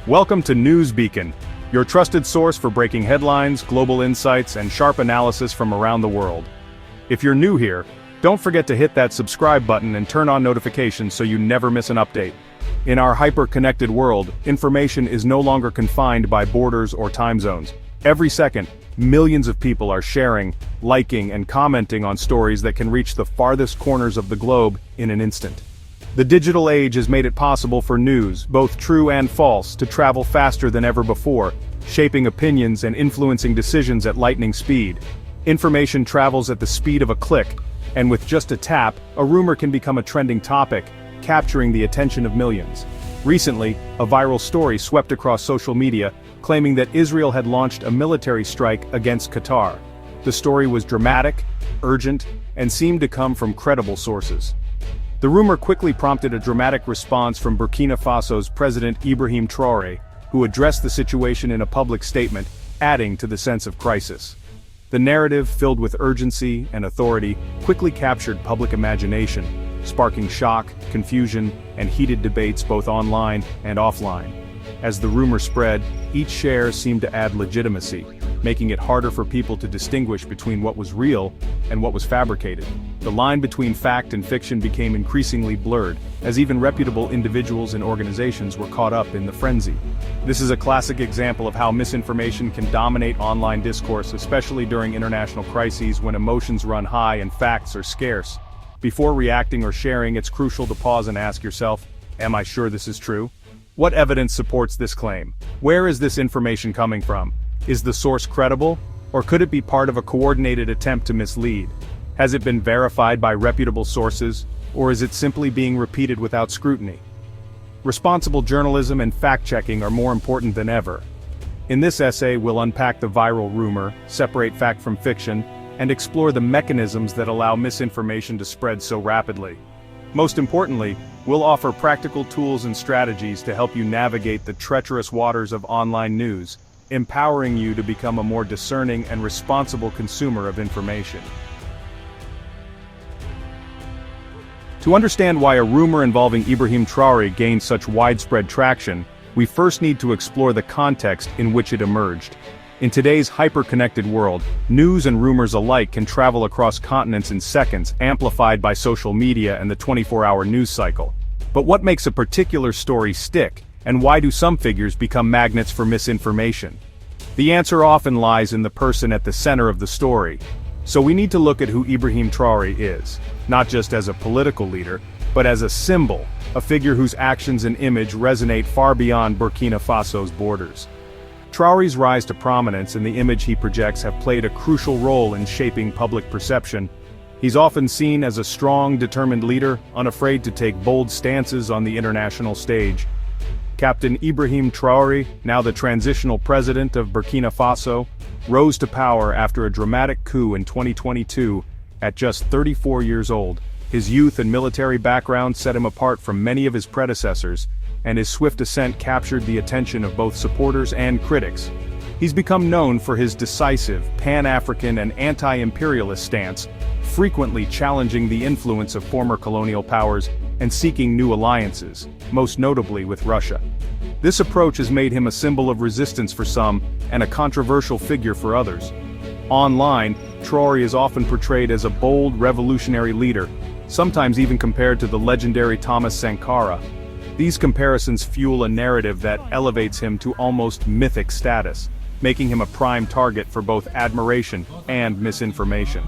Welcome to News Beacon, your trusted source for breaking headlines, global insights, and sharp analysis from around the world. If you're new here, don't forget to hit that subscribe button and turn on notifications so you never miss an update. In our hyper-connected world, information is no longer confined by borders or time zones. Every second, millions of people are sharing, liking, and commenting on stories that can reach the farthest corners of the globe in an instant. The digital age has made it possible for news, both true and false, to travel faster than ever before, shaping opinions and influencing decisions at lightning speed. Information travels at the speed of a click, and with just a tap, a rumor can become a trending topic, capturing the attention of millions. Recently, a viral story swept across social media, claiming that Israel had launched a military strike against Qatar. The story was dramatic, urgent, and seemed to come from credible sources. The rumor quickly prompted a dramatic response from Burkina Faso's President Ibrahim Traoré, who addressed the situation in a public statement, adding to the sense of crisis. The narrative, filled with urgency and authority, quickly captured public imagination, sparking shock, confusion, and heated debates both online and offline. As the rumor spread, each share seemed to add legitimacy, making it harder for people to distinguish between what was real and what was fabricated. The line between fact and fiction became increasingly blurred, as even reputable individuals and organizations were caught up in the frenzy. This is a classic example of how misinformation can dominate online discourse, especially during international crises when emotions run high and facts are scarce. Before reacting or sharing, it's crucial to pause and ask yourself, am I sure this is true? What evidence supports this claim? Where is this information coming from? Is the source credible, or could it be part of a coordinated attempt to mislead? Has it been verified by reputable sources, or is it simply being repeated without scrutiny? Responsible journalism and fact-checking are more important than ever. In this essay, we'll unpack the viral rumor, separate fact from fiction, and explore the mechanisms that allow misinformation to spread so rapidly. Most importantly, we'll offer practical tools and strategies to help you navigate the treacherous waters of online news, empowering you to become a more discerning and responsible consumer of information. To understand why a rumor involving Ibrahim Traoré gained such widespread traction, we first need to explore the context in which it emerged. In today's hyper-connected world, news and rumors alike can travel across continents in seconds, amplified by social media and the 24-hour news cycle. But what makes a particular story stick, and why do some figures become magnets for misinformation? The answer often lies in the person at the center of the story. So we need to look at who Ibrahim Traoré is, not just as a political leader, but as a symbol, a figure whose actions and image resonate far beyond Burkina Faso's borders. Traoré's rise to prominence and the image he projects have played a crucial role in shaping public perception. He's often seen as a strong, determined leader, unafraid to take bold stances on the international stage. Captain Ibrahim Traoré, now the transitional president of Burkina Faso, rose to power after a dramatic coup in 2022, at just 34 years old. His youth and military background set him apart from many of his predecessors, and his swift ascent captured the attention of both supporters and critics. He's become known for his decisive, pan-African and anti-imperialist stance, frequently challenging the influence of former colonial powers and seeking new alliances, most notably with Russia. This approach has made him a symbol of resistance for some, and a controversial figure for others. Online, Traoré is often portrayed as a bold, revolutionary leader, sometimes even compared to the legendary Thomas Sankara. These comparisons fuel a narrative that elevates him to almost mythic status, making him a prime target for both admiration and misinformation.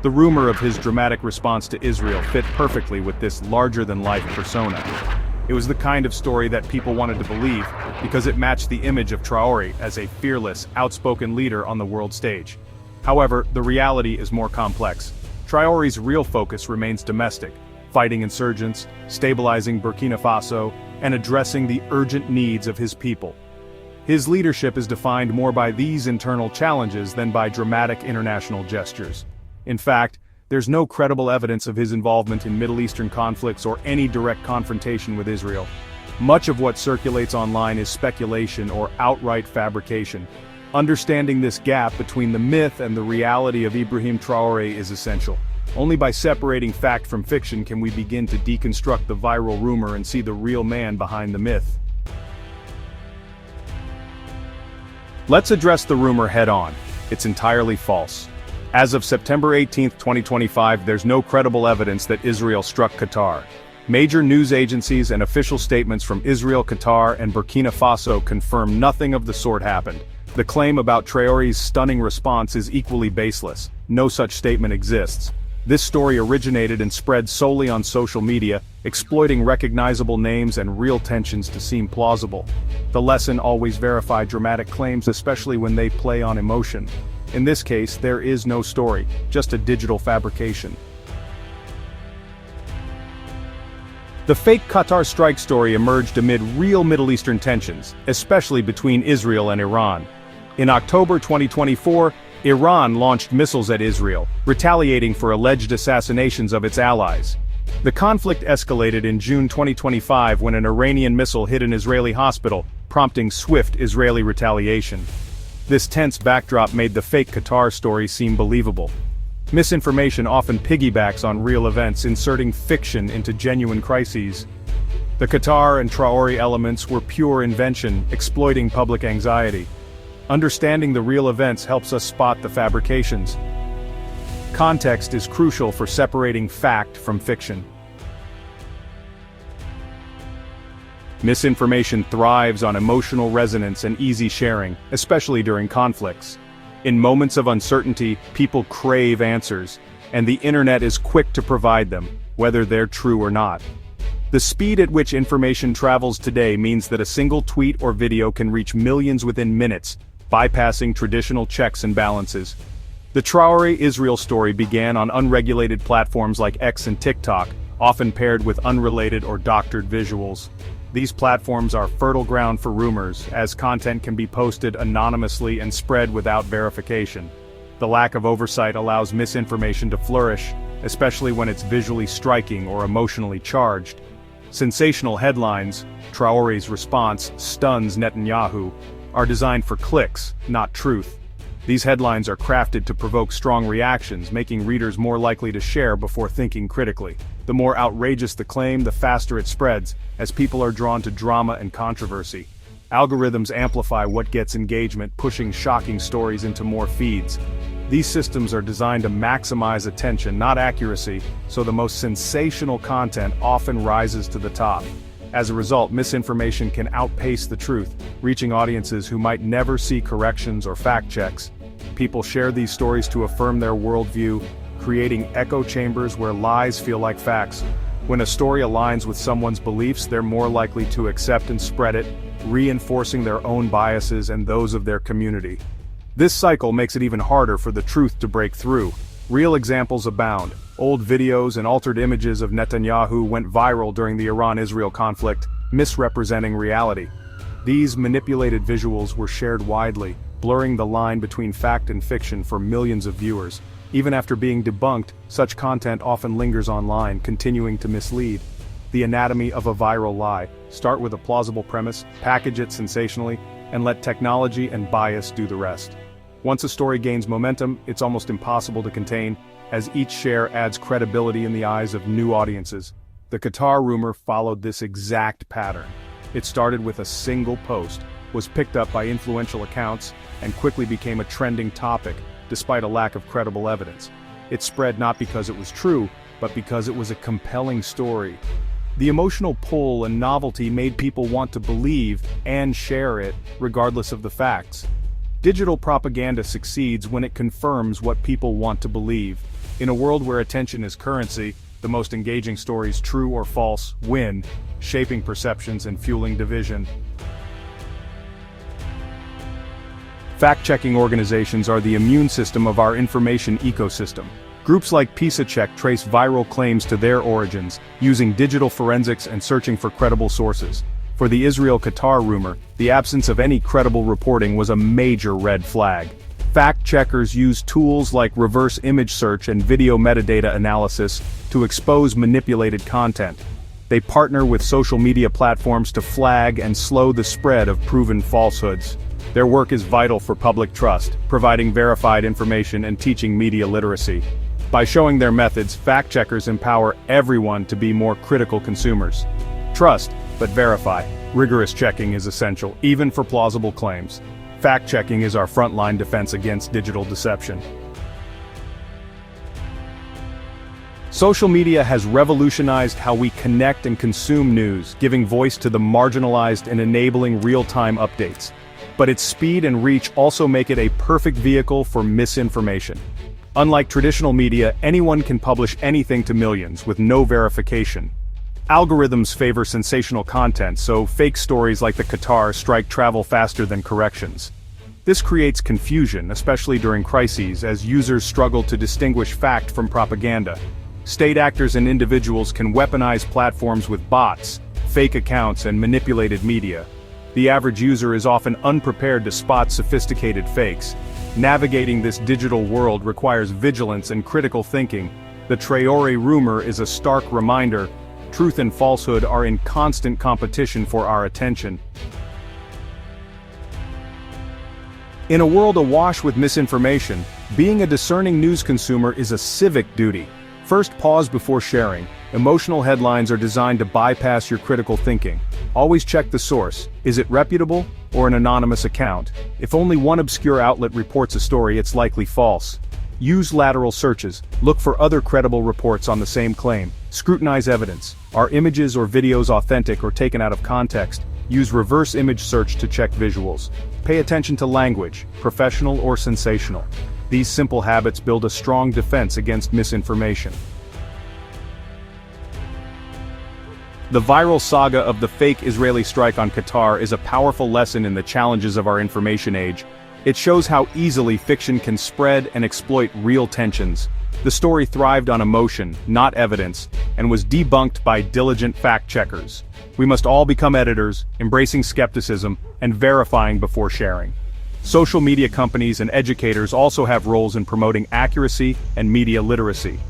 The rumor of his dramatic response to Israel fit perfectly with this larger-than-life persona. It was the kind of story that people wanted to believe because it matched the image of Traoré as a fearless, outspoken leader on the world stage. However, the reality is more complex. Traoré's real focus remains domestic, fighting insurgents, stabilizing Burkina Faso, and addressing the urgent needs of his people. His leadership is defined more by these internal challenges than by dramatic international gestures. In fact, there's no credible evidence of his involvement in Middle Eastern conflicts or any direct confrontation with Israel. Much of what circulates online is speculation or outright fabrication. Understanding this gap between the myth and the reality of Ibrahim Traoré is essential. Only by separating fact from fiction can we begin to deconstruct the viral rumor and see the real man behind the myth. Let's address the rumor head-on. It's entirely false. As of September 18, 2025, there's no credible evidence that Israel struck Qatar. Major news agencies and official statements from Israel, Qatar, and Burkina Faso confirm nothing of the sort happened. The claim about Traore's stunning response is equally baseless. No such statement exists. This story originated and spread solely on social media, exploiting recognizable names and real tensions to seem plausible. The lesson: always verify dramatic claims, especially when they play on emotion. In this case, there is no story, just a digital fabrication. The fake Qatar strike story emerged amid real Middle Eastern tensions, especially between Israel and Iran. In October 2024, Iran launched missiles at Israel, retaliating for alleged assassinations of its allies. The conflict escalated in June 2025 when an Iranian missile hit an Israeli hospital, prompting swift Israeli retaliation. This tense backdrop made the fake Qatar story seem believable. Misinformation often piggybacks on real events, inserting fiction into genuine crises. The Qatar and Traore elements were pure invention, exploiting public anxiety. Understanding the real events helps us spot the fabrications. Context is crucial for separating fact from fiction. Misinformation thrives on emotional resonance and easy sharing, especially during conflicts. In moments of uncertainty, people crave answers, and the internet is quick to provide them, whether they're true or not. The speed at which information travels today means that a single tweet or video can reach millions within minutes, bypassing traditional checks and balances. The Traore Israel story began on unregulated platforms like X and TikTok, often paired with unrelated or doctored visuals. These platforms are fertile ground for rumors, as content can be posted anonymously and spread without verification. The lack of oversight allows misinformation to flourish, especially when it's visually striking or emotionally charged. Sensational headlines, Traore's response, "STUNS Netanyahu," are designed for clicks, not truth. These headlines are crafted to provoke strong reactions, making readers more likely to share before thinking critically. The more outrageous the claim, the faster it spreads, as people are drawn to drama and controversy. Algorithms amplify what gets engagement, pushing shocking stories into more feeds. These systems are designed to maximize attention, not accuracy, so the most sensational content often rises to the top. As a result, misinformation can outpace the truth, reaching audiences who might never see corrections or fact checks. People share these stories to affirm their worldview, creating echo chambers where lies feel like facts. When a story aligns with someone's beliefs, they're more likely to accept and spread it, reinforcing their own biases and those of their community. This cycle makes it even harder for the truth to break through. Real examples abound. Old videos and altered images of Netanyahu went viral during the Iran-Israel conflict, misrepresenting reality. These manipulated visuals were shared widely, blurring the line between fact and fiction for millions of viewers. Even after being debunked, such content often lingers online, continuing to mislead. The anatomy of a viral lie: start with a plausible premise, package it sensationally, and let technology and bias do the rest. Once a story gains momentum, it's almost impossible to contain, as each share adds credibility in the eyes of new audiences. The Qatar rumor followed this exact pattern. It started with a single post, was picked up by influential accounts, and quickly became a trending topic, despite a lack of credible evidence. It spread not because it was true, but because it was a compelling story. The emotional pull and novelty made people want to believe and share it, regardless of the facts. Digital propaganda succeeds when it confirms what people want to believe. In a world where attention is currency, the most engaging stories, true or false, win, shaping perceptions and fueling division. Fact-checking organizations are the immune system of our information ecosystem. Groups like PisaCheck trace viral claims to their origins, using digital forensics and searching for credible sources. For the Israel-Qatar rumor, the absence of any credible reporting was a major red flag. Fact-checkers use tools like reverse image search and video metadata analysis to expose manipulated content. They partner with social media platforms to flag and slow the spread of proven falsehoods. Their work is vital for public trust, providing verified information and teaching media literacy. By showing their methods, fact-checkers empower everyone to be more critical consumers. Trust, but verify. Rigorous checking is essential, even for plausible claims. Fact-checking is our frontline defense against digital deception. Social media has revolutionized how we connect and consume news, giving voice to the marginalized and enabling real-time updates. But its speed and reach also make it a perfect vehicle for misinformation. Unlike traditional media, anyone can publish anything to millions with no verification. Algorithms favor sensational content, so fake stories like the Qatar strike travel faster than corrections. This creates confusion, especially during crises, as users struggle to distinguish fact from propaganda. State actors and individuals can weaponize platforms with bots, fake accounts, and manipulated media. The average user is often unprepared to spot sophisticated fakes. Navigating this digital world requires vigilance and critical thinking. The Traore rumor is a stark reminder: truth and falsehood are in constant competition for our attention. In a world awash with misinformation, being a discerning news consumer is a civic duty. First, pause before sharing. Emotional headlines are designed to bypass your critical thinking. Always check the source. Is it reputable or an anonymous account? If only one obscure outlet reports a story, it's likely false. Use lateral searches. Look for other credible reports on the same claim. Scrutinize evidence. Are images or videos authentic or taken out of context? Use reverse image search to check visuals. Pay attention to language, professional or sensational. These simple habits build a strong defense against misinformation. The viral saga of the fake Israeli strike on Qatar is a powerful lesson in the challenges of our information age. It shows how easily fiction can spread and exploit real tensions. The story thrived on emotion, not evidence, and was debunked by diligent fact-checkers. We must all become editors, embracing skepticism, and verifying before sharing. Social media companies and educators also have roles in promoting accuracy and media literacy.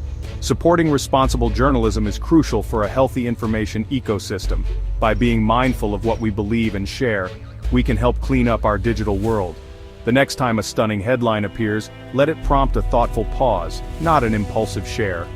Supporting responsible journalism is crucial for a healthy information ecosystem. By being mindful of what we believe and share, we can help clean up our digital world. The next time a stunning headline appears, let it prompt a thoughtful pause, not an impulsive share.